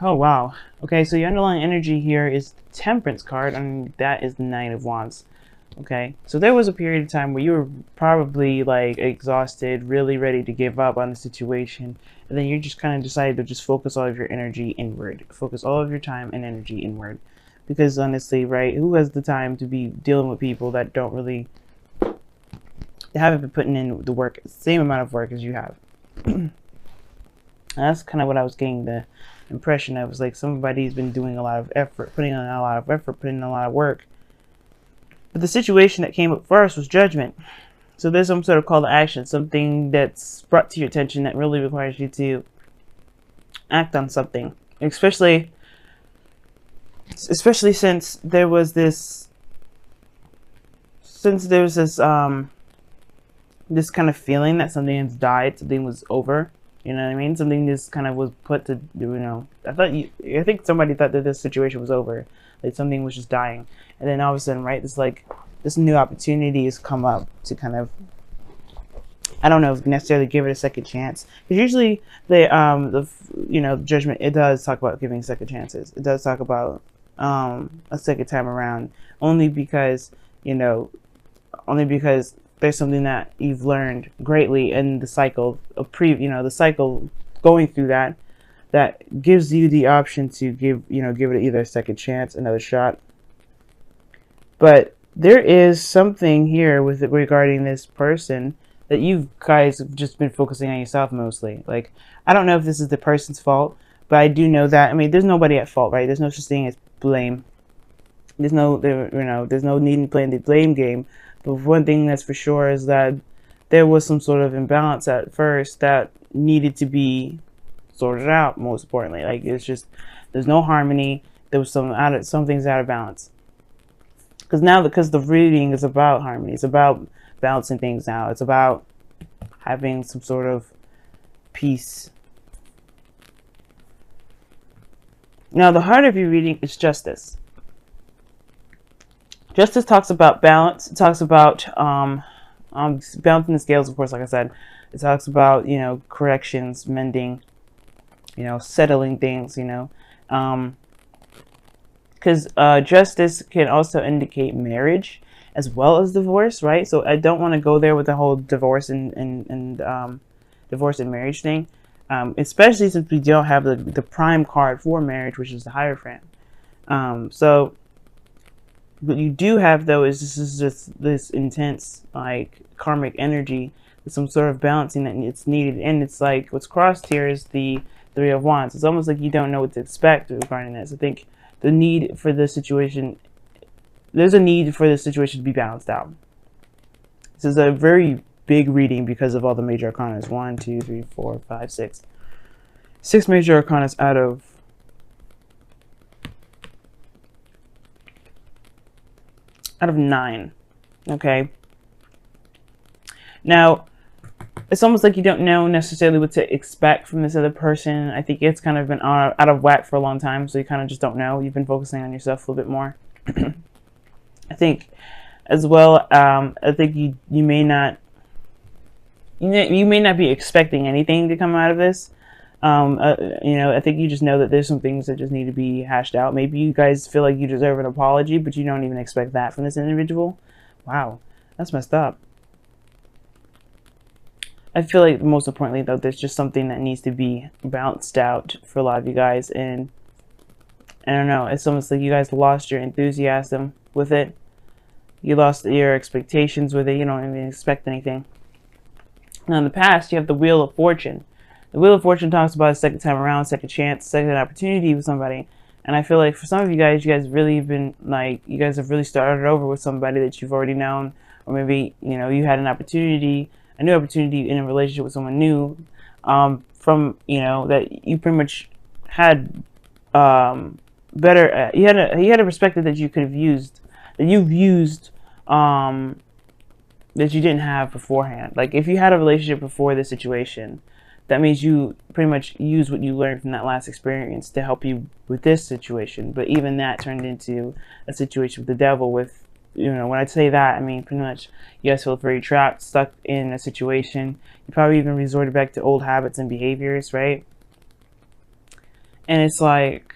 Oh wow. Okay, so your underlying energy here is the Temperance card, and that is the Knight of Wands. Okay, so there was a period of time where you were probably like exhausted, really ready to give up on the situation, and then you just kind of decided to just focus all of your energy inward, focus all of your time and energy inward, because honestly, right, who has the time to be dealing with people that don't really, they haven't been putting in the work, same amount of work as you have. That's kind of what I was getting the impression of. It was like somebody's been doing a lot of effort, putting in a lot of effort, putting in a lot of work. But the situation that came up first was judgment. So there's some sort of call to action, something that's brought to your attention that really requires you to act on something. Especially since there was this, this kind of feeling that something has died, something was over. You know what I mean? Something just kind of was put to, I think somebody thought that this situation was over, like something was just dying, and then all of a sudden, right, this new opportunity has come up to kind of, I don't know if necessarily give it a second chance, because usually judgment, it does talk about giving second chances. It does talk about a second time around, only because you know only because there's something that you've learned greatly in the cycle of the cycle going through that gives you the option to give it either a second chance, another shot. But there is something here with it regarding this person that you guys have just been focusing on yourself mostly. Like, I don't know if this is the person's fault, but I do know that, I mean, there's nobody at fault, right? There's no such thing as blame. There's no need in playing the blame game. But one thing that's for sure is that there was some sort of imbalance at first that needed to be sorted out. Most importantly, like, it's just, there's no harmony. There was some things out of balance. Because the reading is about harmony. It's about balancing things out. It's about having some sort of peace. Now, the heart of your reading is justice. Justice talks about balance. It talks about balancing the scales, of course, like I said. It talks about, corrections, mending, settling things, because justice can also indicate marriage as well as divorce, right? So I don't want to go there with the whole divorce and divorce and marriage thing, especially since we don't have the prime card for marriage, which is the Hierophant. So what you do have, though, is this intense, like, karmic energy with some sort of balancing that it's needed. And it's like what's crossed here is the Three of Wands. It's almost like you don't know what to expect regarding this. I think the need for this situation, there's a need for this situation to be balanced out. This is a very big reading because of all the major arcana. 1, 2, 3, 4, 5, 6. 6 major arcana out of 9. Okay. Now, it's almost like you don't know necessarily what to expect from this other person. I think it's kind of been out of whack for a long time, so you kind of just don't know. You've been focusing on yourself a little bit more. I think as well, I think you may not be expecting anything to come out of this. I think you just know that there's some things that just need to be hashed out. Maybe you guys feel like you deserve an apology, but you don't even expect that from this individual. Wow, that's messed up. I feel like most importantly, though, there's just something that needs to be balanced out for a lot of you guys. And I don't know, it's almost like you guys lost your enthusiasm with it. You lost your expectations with it. You don't even expect anything. Now, in the past, you have the Wheel of Fortune. The Wheel of Fortune talks about a second time around, second chance, second opportunity with somebody. And I feel like for some of you guys really have been like, you guys have really started over with somebody that you've already known. Or maybe, you had an opportunity, a new opportunity in a relationship with someone new, that you pretty much had better, you had a perspective that you could have used, that you've used, that you didn't have beforehand. Like, if you had a relationship before this situation, that means you pretty much use what you learned from that last experience to help you with this situation. But even that turned into a situation with the devil. With, when I say that, I mean pretty much you guys feel very trapped, stuck in a situation. You probably even resorted back to old habits and behaviors, right? And it's like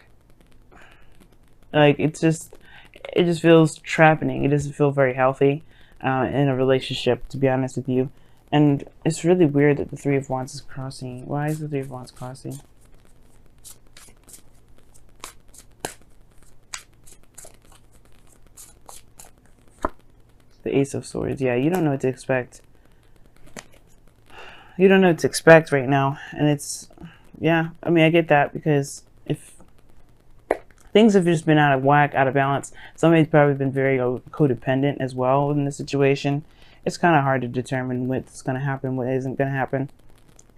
it just feels trapping. It doesn't feel very healthy in a relationship, to be honest with you. And it's really weird that the Three of Wands is crossing. Why is the Three of Wands crossing? The Ace of Swords. Yeah, you don't know what to expect. You don't know what to expect right now. And it's, yeah, I mean, I get that, because if things have just been out of whack, out of balance, somebody's probably been very codependent as well in the situation. It's kind of hard to determine what's going to happen, what isn't going to happen.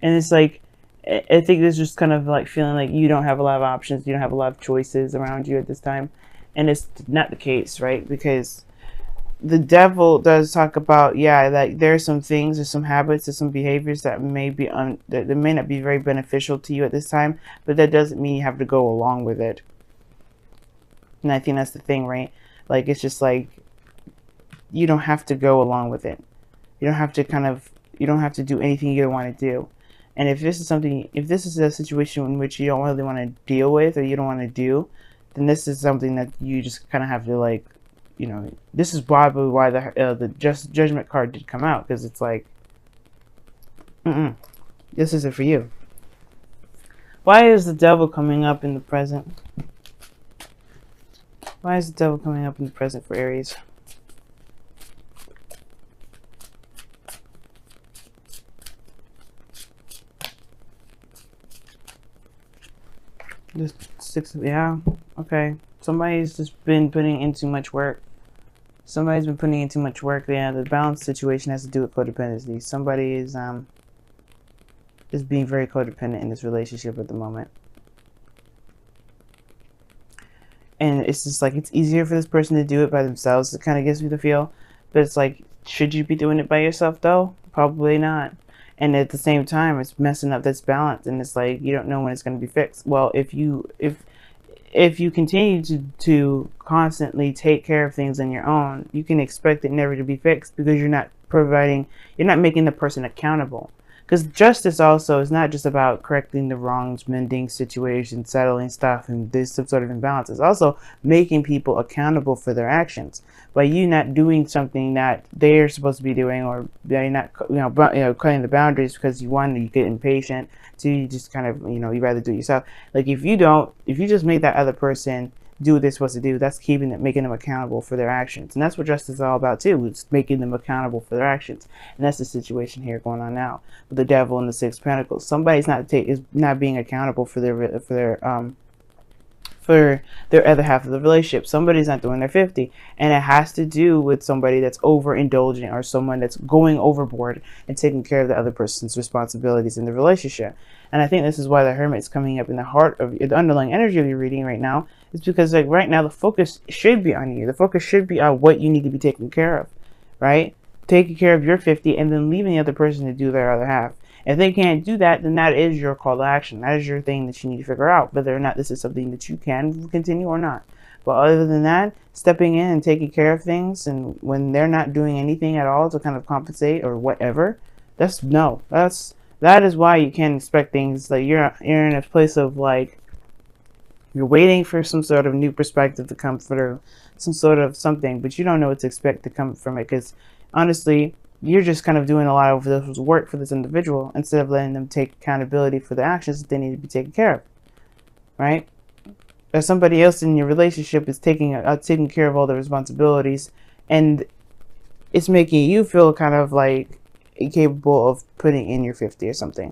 And it's like, I think it's just kind of like feeling like you don't have a lot of options, you don't have a lot of choices around you at this time. And it's not the case, right? Because the devil does talk about, yeah, like there's some things, there's some habits, there's some behaviors that may be that may not be very beneficial to you at this time, but that doesn't mean you have to go along with it. And I think that's the thing, right? Like, it's just like, you don't have to go along with it. You don't have to you don't have to do anything you don't want to do. And if this is a situation in which you don't really want to deal with, or you don't want to do, then this is something that you just kind of have to, like, you know, this is probably why the judgment card did come out, because it's like, this isn't for you. Why is the devil coming up in the present? Why is the devil coming up in the present for Aries? Just six, yeah, okay. Somebody's just been putting in too much work. Somebody's been putting in too much work. Yeah, the balance situation has to do with codependency. Somebody is being very codependent in this relationship at the moment. And it's just like, it's easier for this person to do it by themselves. It kind of gives me the feel. But it's like, should you be doing it by yourself though? Probably not. And at the same time, it's messing up this balance. And it's like, you don't know when it's going to be fixed. Well, if you continue to constantly take care of things on your own, you can expect it never to be fixed, because you're not making the person accountable. Because justice also is not just about correcting the wrongs, mending situations, settling stuff, and this some sort of imbalance. It's also making people accountable for their actions. By you not doing something that they're supposed to be doing, or they're not, cutting the boundaries because you get impatient, so you just kind of, you rather do it yourself. Like, if you just make that other person do what they're supposed to do, that's making them accountable for their actions. And that's what justice is all about too. It's making them accountable for their actions. And that's the situation here going on now with the devil and the Six of Pentacles. Somebody's not being accountable for their other half of the relationship. Somebody's not doing their 50, and it has to do with somebody that's overindulgent, or someone that's going overboard and taking care of the other person's responsibilities in the relationship. And I think this is why the Hermit's coming up in the heart of the underlying energy of your reading right now. Is because, like, right now the focus should be on you. The focus should be on what you need to be taking care of, right? Taking care of your 50, and then leaving the other person to do their other half. If they can't do that, then that is your call to action. That is your thing that you need to figure out, whether or not this is something that you can continue or not. But other than that, stepping in and taking care of things, and when they're not doing anything at all to kind of compensate or whatever, that is why you can't expect things. Like, you're in a place of, like, you're waiting for some sort of new perspective to come through, some sort of something, but you don't know what to expect to come from it, because honestly, you're just kind of doing a lot of this work for this individual instead of letting them take accountability for the actions that they need to be taken care of, right? Or somebody else in your relationship is taking care of all the responsibilities, and it's making you feel kind of like incapable of putting in your 50 or something.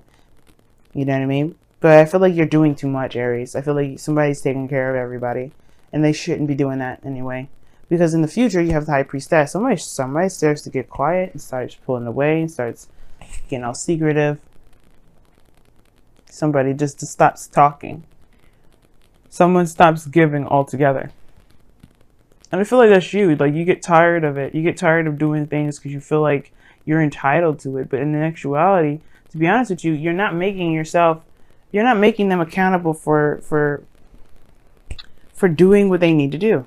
You know what I mean? But I feel like you're doing too much, Aries. I feel like somebody's taking care of everybody, and they shouldn't be doing that anyway. Because in the future, you have the High Priestess. Somebody starts to get quiet and starts pulling away and starts getting all secretive. Somebody just stops talking. Someone stops giving altogether. And I feel like that's you. Like, you get tired of it. You get tired of doing things because you feel like you're entitled to it. But in actuality, to be honest with you, you're not making them accountable for doing what they need to do.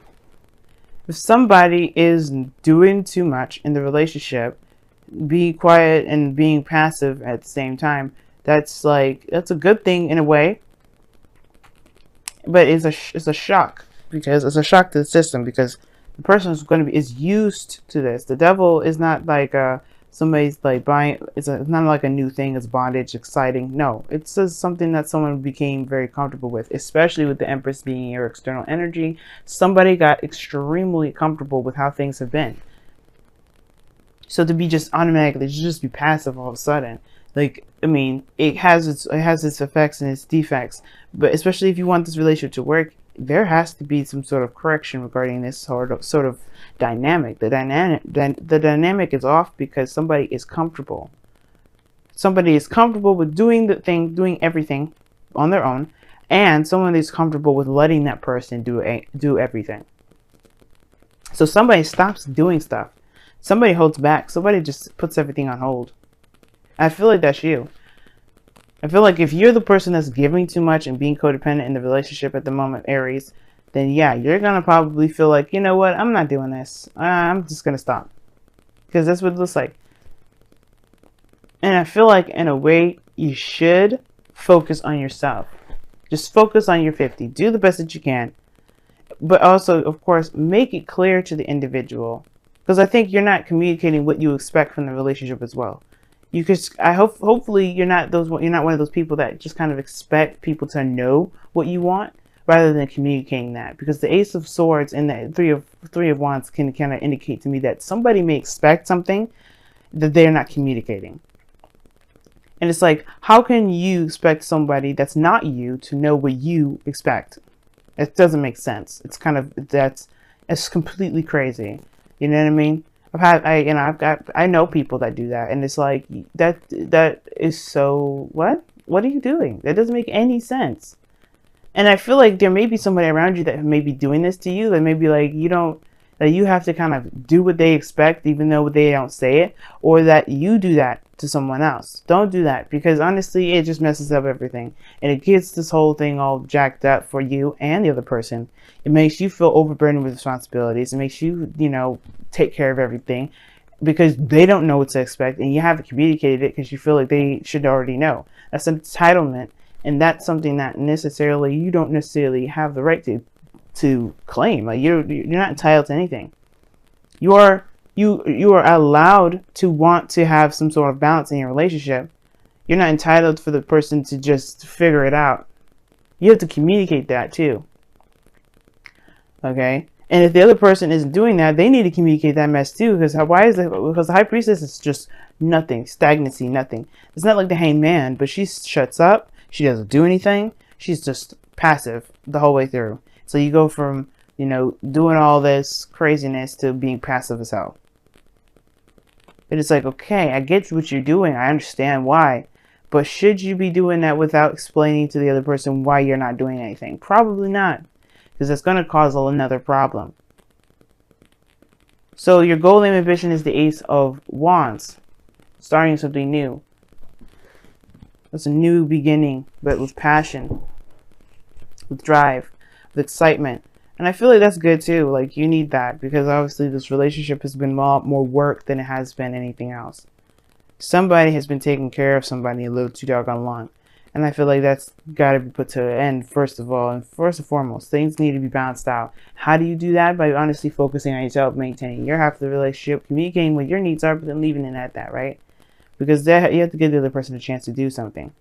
If somebody is doing too much in the relationship, being quiet and being passive at the same time, that's a good thing in a way. but it's a shock, because it's a shock to the system, because the person is used to this. The devil is not like somebody's like buying. It's not like a new thing. It's bondage, exciting. No, it's just something that someone became very comfortable with, especially with the Empress being your external energy. Somebody got extremely comfortable with how things have been. So to be just automatically, just be passive all of a sudden, like, I mean, it has its effects and its defects, but especially if you want this relationship to work, there has to be some sort of correction regarding this sort of dynamic. The dynamic is off because somebody is comfortable. Somebody is comfortable with doing everything on their own, and someone is comfortable with letting that person do everything. So somebody stops doing stuff. Somebody holds back. Somebody just puts everything on hold. I feel like that's you. I feel like if you're the person that's giving too much and being codependent in the relationship at the moment, Aries, then yeah, you're going to probably feel like, you know what, I'm not doing this. I'm just going to stop. Because that's what it looks like. And I feel like in a way, you should focus on yourself. Just focus on your 50. Do the best that you can. But also, of course, make it clear to the individual. Because I think you're not communicating what you expect from the relationship as well. Hopefully you're not one of those people that just kind of expect people to know what you want rather than communicating that, because the Ace of Swords and the three of Wands can kind of indicate to me that somebody may expect something that they're not communicating. And it's like, how can you expect somebody that's not you to know what you expect? It doesn't make sense. It's completely crazy. You know what I mean? I know people that do that, and it's like, that is so, what are you doing? That doesn't make any sense. And I feel like there may be somebody around you that may be doing this to you, that may be like, that you have to kind of do what they expect even though they don't say it, or that you do that to someone else. Don't do that, because honestly it just messes up everything, and it gets this whole thing all jacked up for you and the other person. It makes you feel overburdened with responsibilities. It makes you, take care of everything, because they don't know what to expect, and you haven't communicated it because you feel like they should already know. That's entitlement, and that's something that you don't necessarily have the right to claim. Like, you're not entitled to anything. You are allowed to want to have some sort of balance in your relationship. You're not entitled for the person to just figure it out. You have to communicate that too. Okay? And if the other person isn't doing that, they need to communicate that mess too. Because because the High Priestess is just nothing, stagnancy, nothing. It's not like the Hanged Man, but she shuts up. She doesn't do anything. She's just passive the whole way through. So you go from, doing all this craziness to being passive as hell. But it's like, okay, I get what you're doing. I understand why. But should you be doing that without explaining to the other person why you're not doing anything? Probably not. Because that's going to cause another problem. So your goal and ambition is the Ace of Wands. Starting something new. It's a new beginning, but with passion. With drive. With excitement. And I feel like that's good too. Like, you need that, because obviously this relationship has been more work than it has been anything else. Somebody has been taking care of somebody a little too doggone long. And I feel like that's got to be put to an end, first of all. And first and foremost, things need to be balanced out. How do you do that? By honestly focusing on yourself, maintaining your half of the relationship, communicating what your needs are, but then leaving it at that, right? Because you have to give the other person a chance to do something.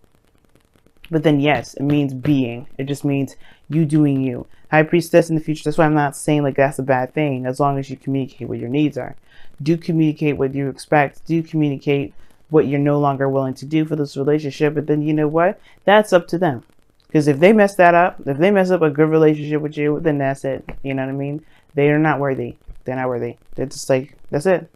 But then, yes, it means being. It just means you doing you. High Priestess in the future. That's why I'm not saying like that's a bad thing, as long as you communicate what your needs are. Do communicate what you expect. Do communicate what you're no longer willing to do for this relationship. But then, you know what? That's up to them. Because if they mess that up, if they mess up a good relationship with you, then that's it. You know what I mean? They are not worthy. They're not worthy. They're just like, that's it.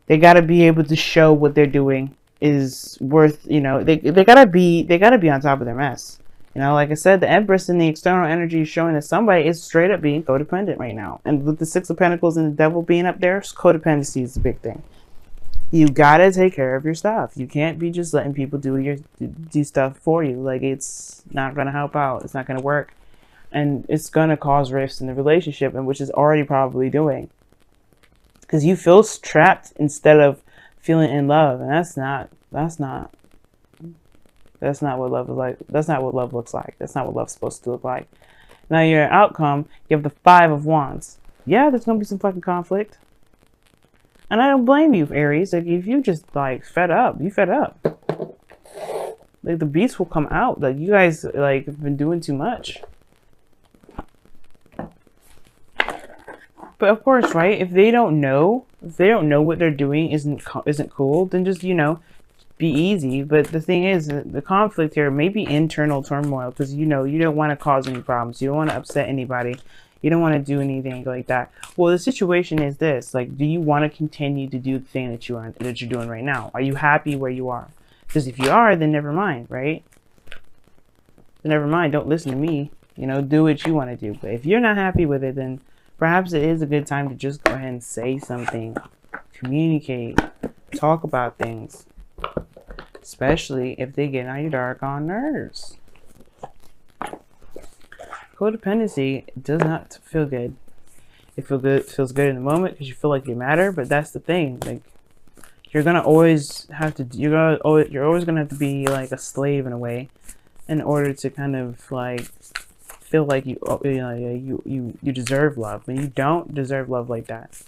They got to be able to show what they're doing is worth, they gotta be on top of their mess. Like I said, the Empress and the external energy is showing that somebody is straight up being codependent right now. And with the Six of Pentacles and the Devil being up there, codependency is the big thing. You gotta take care of your stuff. You can't be just letting people do stuff for you. Like, it's not gonna help out. It's not gonna work, and it's gonna cause rifts in the relationship, and which is already probably doing. Because you feel trapped instead of feeling in love, and that's not That's not what love is like. That's not what love looks like. That's not what love's supposed to look like. Now your outcome, you have the 5 of Wands. Yeah, there's gonna be some fucking conflict. And I don't blame you, Aries. Like, if you just, like, fed up, you fed up. Like, the beast will come out. Like, you guys, like, have been doing too much. But of course, right? If they don't know what they're doing isn't cool, then just, you know, be easy. But the thing is, the conflict here may be internal turmoil because, you know, you don't want to cause any problems. You don't want to upset anybody. You don't want to do anything like that. Well, the situation is this: like, do you want to continue to do the thing that you're doing right now? Are you happy where you are? Because if you are, then never mind, right? Then never mind. Don't listen to me. You know, do what you want to do. But if you're not happy with it, then perhaps it is a good time to just go ahead and say something, communicate, talk about things, especially if they get on your doggone nerves. Codependency does not feel good. It feels good in the moment because you feel like you matter, but that's the thing. Like, you're gonna always have to. You're always gonna have to be like a slave in a way, in order to kind of like feel like you deserve love. And you don't deserve love like that.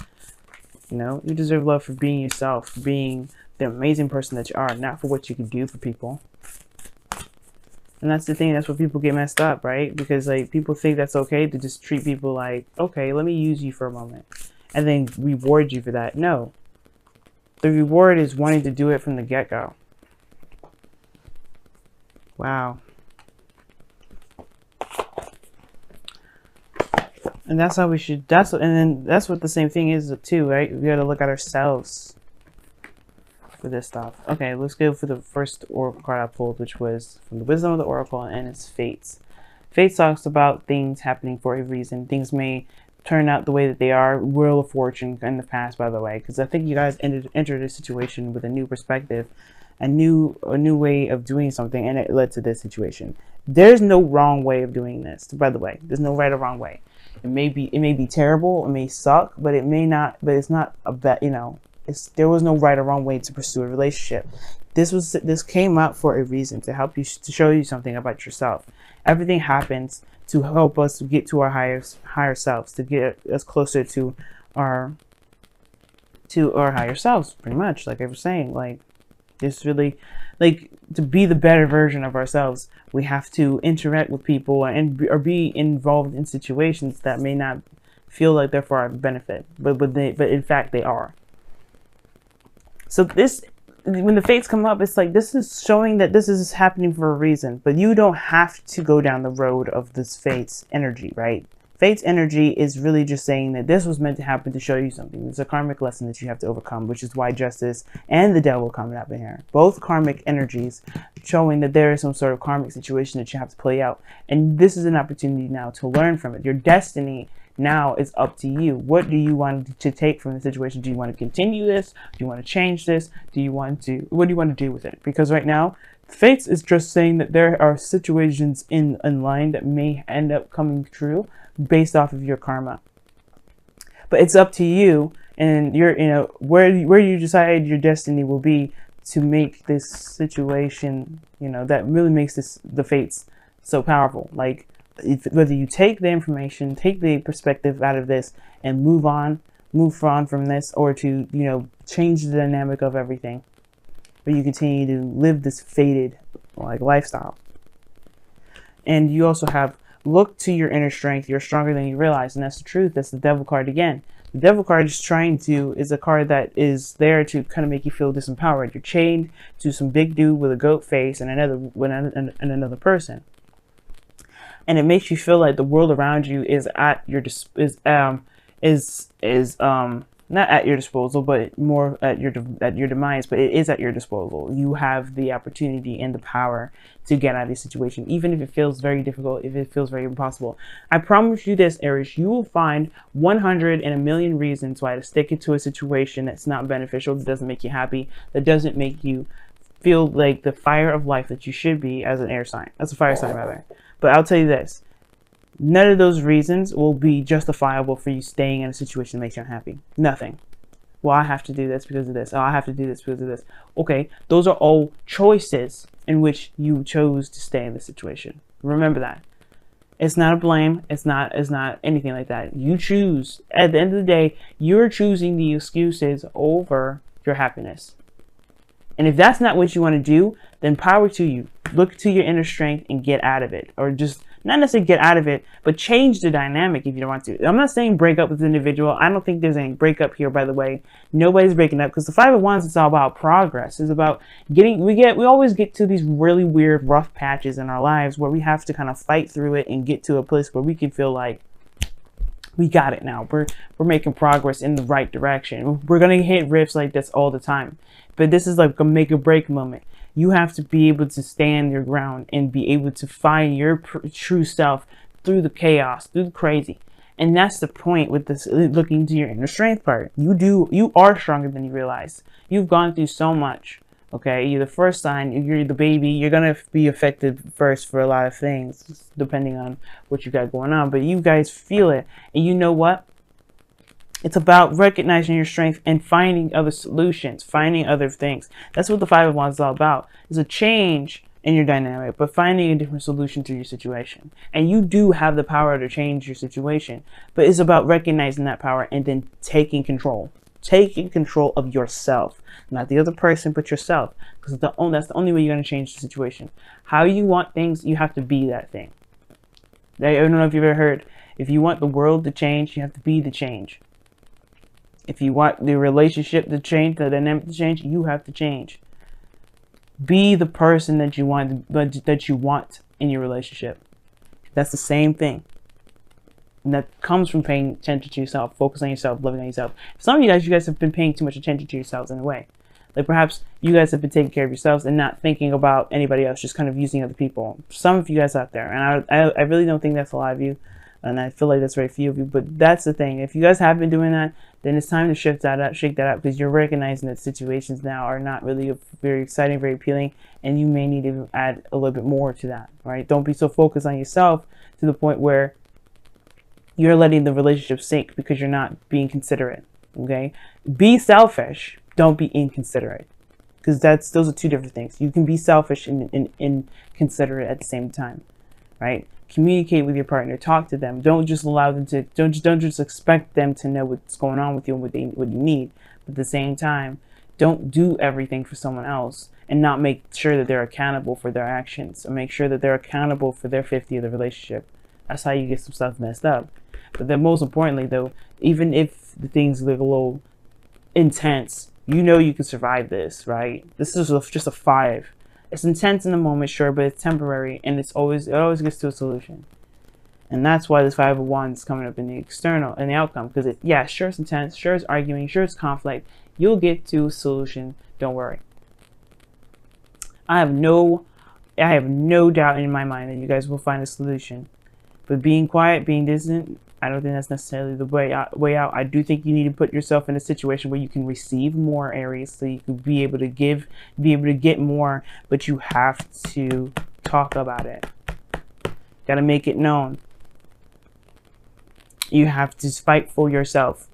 You know, you deserve love for being yourself, for being the amazing person that you are, not for what you can do for people. And that's the thing. That's where people get messed up, right? Because like people think that's okay to just treat people like, okay, let me use you for a moment, and then reward you for that. No, the reward is wanting to do it from the get-go. Wow. And that's how we should. And then that's what the same thing is too, right? We got to look at ourselves for this stuff. Okay, let's go for the first oracle card I pulled, which was from the Wisdom of the Oracle, and it's Fates. Fates talks about things happening for a reason. Things may turn out the way that they are. Wheel of Fortune in the past, by the way, because I think you guys entered a situation with a new perspective, a new way of doing something, and it led to this situation. There's no wrong way of doing this, by the way. There's no right or wrong way. It may be terrible, it may suck, but it may not. But it's not a bet, you know. There was no right or wrong way to pursue a relationship. This came out for a reason, to help you, to show you something about yourself. Everything happens to help us get to our higher selves, to get us closer to our higher selves, pretty much. Like I was saying, like it's really like to be the better version of ourselves. We have to interact with people or be involved in situations that may not feel like they're for our benefit, but in fact they are. So when the fates come up, it's like this is showing that this is happening for a reason, but you don't have to go down the road of this fates energy, right? Fates energy is really just saying that this was meant to happen to show you something. It's a karmic lesson that you have to overcome, which is why Justice and the Devil coming up in here. Both karmic energies showing that there is some sort of karmic situation that you have to play out. And this is an opportunity now to learn from it. Your destiny now is up to you. What do you want to take from the situation? Do you want to continue this? Do you want to change this? What do you want to do with it? Because right now, Fates is just saying that there are situations in line that may end up coming true based off of your karma. But it's up to you and where you decide your destiny will be to make this situation, that really makes the Fates so powerful. Like, whether you take the information, take the perspective out of this and move on from this, or to, change the dynamic of everything, but you continue to live this fated lifestyle. And you also have look to your inner strength. You're stronger than you realize, and that's the truth. That's the Devil card again. The Devil card is a card that is there to kind of make you feel disempowered. You're chained to some big dude with a goat face and another person. And it makes you feel like the world around you is at your not at your disposal, but more at your demise. But it is at your disposal. You have the opportunity and the power to get out of this situation, even if it feels very difficult, if it feels very impossible. I promise you this, Aries, you will find 100 in a million reasons why to stick into a situation that's not beneficial, that doesn't make you happy, that doesn't make you feel like the fire of life that you should be as an air sign. That's a fire sign, rather. But I'll tell you this. None of those reasons will be justifiable for you staying in a situation that makes you unhappy. Nothing. Well, I have to do this because of this. Oh, I have to do this because of this. Okay, those are all choices in which you chose to stay in the situation. Remember that. It's not a blame. It's not anything like that. You choose. At the end of the day, you're choosing the excuses over your happiness. And if that's not what you want to do, then power to you. Look to your inner strength and get out of it. Or just, not necessarily get out of it, but change the dynamic if you don't want to. I'm not saying break up with the individual. I don't think there's any breakup here, by the way. Nobody's breaking up, because the Five of Wands is all about progress. It's about getting, we always get to these really weird, rough patches in our lives where we have to kind of fight through it and get to a place where we can feel like we got it now. We're making progress in the right direction. We're going to hit rifts like this all the time. But this is like a make or break moment. You have to be able to stand your ground and be able to find your true self through the chaos, through the crazy. And that's the point with this looking to your inner strength part. You are stronger than you realize. You've gone through so much. Okay, you're the first sign, you're the baby, you're going to be affected first for a lot of things, depending on what you got going on. But you guys feel it. And you know what? It's about recognizing your strength and finding other solutions, finding other things. That's what the Five of Wands is all about. It's a change in your dynamic, but finding a different solution to your situation. And you do have the power to change your situation, but it's about recognizing that power and then taking control. Taking control of yourself, not the other person, but yourself. Because that's the only way you're going to change the situation. How you want things, you have to be that thing. I don't know if you've ever heard, if you want the world to change, you have to be the change. If you want the relationship to change, the dynamic to change, you have to change. Be the person that you want in your relationship. That's the same thing. And that comes from paying attention to yourself, focus on yourself, loving on yourself. Some of you guys have been paying too much attention to yourselves in a way. Like perhaps you guys have been taking care of yourselves and not thinking about anybody else, just kind of using other people. Some of you guys out there, and I really don't think that's a lot of you. And I feel like that's very few of you, but that's the thing. If you guys have been doing that, then it's time to shake that up, because you're recognizing that situations now are not really very exciting, very appealing, and you may need to add a little bit more to that, right? Don't be so focused on yourself to the point where you're letting the relationship sink because you're not being considerate, okay? Be selfish, don't be inconsiderate, because those are two different things. You can be selfish and inconsiderate at the same time, right? Communicate with your partner, talk to them. Don't just allow them to, don't just expect them to know what's going on with you and what you need. But at the same time, don't do everything for someone else and not make sure that they're accountable for their actions, or make sure that they're accountable for their 50 of the relationship. That's how you get some stuff messed up. But then most importantly though, even if the things look a little intense, you know you can survive this, right? This is just a 5. It's intense in the moment, sure, but it's temporary, and it always gets to a solution. And that's why this Five of Wands is coming up in the external, in the outcome, because yeah, sure it's intense, sure it's arguing, sure it's conflict. You'll get to a solution. Don't worry. I have no doubt in my mind that you guys will find a solution. But being quiet, being distant, I don't think that's necessarily the way out. I do think you need to put yourself in a situation where you can receive more, Aries, so you can be able to give, be able to get more, but you have to talk about it. Got to make it known. You have to fight for yourself.